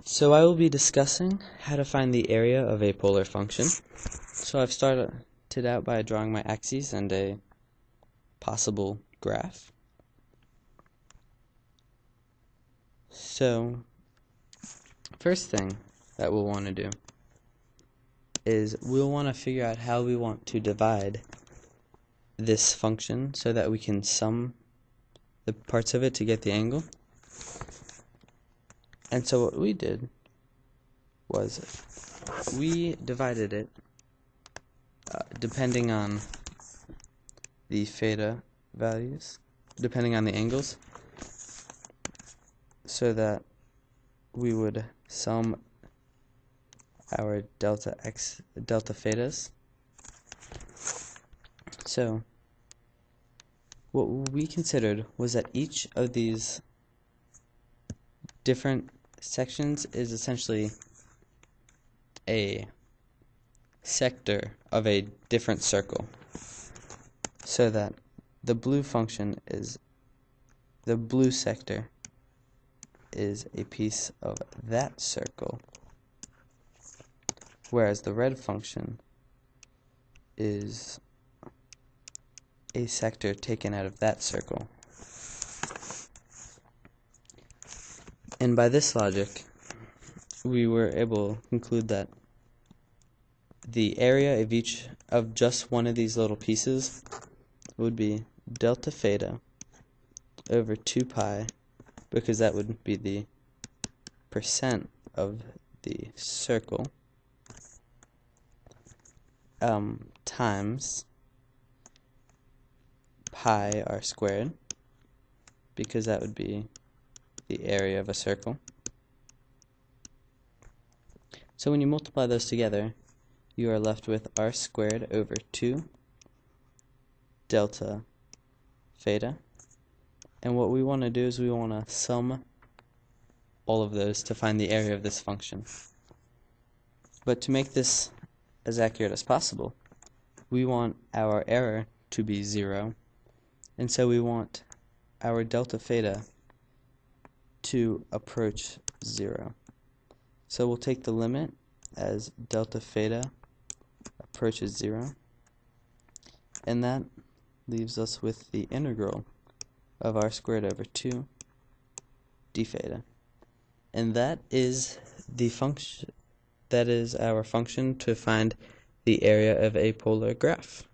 So I will be discussing how to find the area of a polar function. So I've started out by drawing my axes and a possible graph. So first thing that we'll want to do is we'll want to figure out how we want to divide this function so that we can sum the parts of it to get the angle. And so what we did was we divided it depending on the theta values, depending on the angles, so that we would sum our delta thetas. So what we considered was that each of these different sections is essentially a sector of a different circle, so that the blue function is, the blue sector is a piece of that circle, whereas the red function is a sector taken out of that circle. And by this logic, we were able to conclude that the area of just one of these little pieces would be delta theta over 2 pi, because that would be the percent of the circle, times pi r squared, because that would be the area of a circle. So when you multiply those together, you are left with r squared over 2 delta theta. And what we want to do is we want to sum all of those to find the area of this function. But to make this as accurate as possible, we want our error to be 0, and so we want our delta theta to approach 0. So we'll take the limit as delta theta approaches 0, and that leaves us with the integral of r squared over 2 d theta. And that is the function, that is our function to find the area of a polar graph.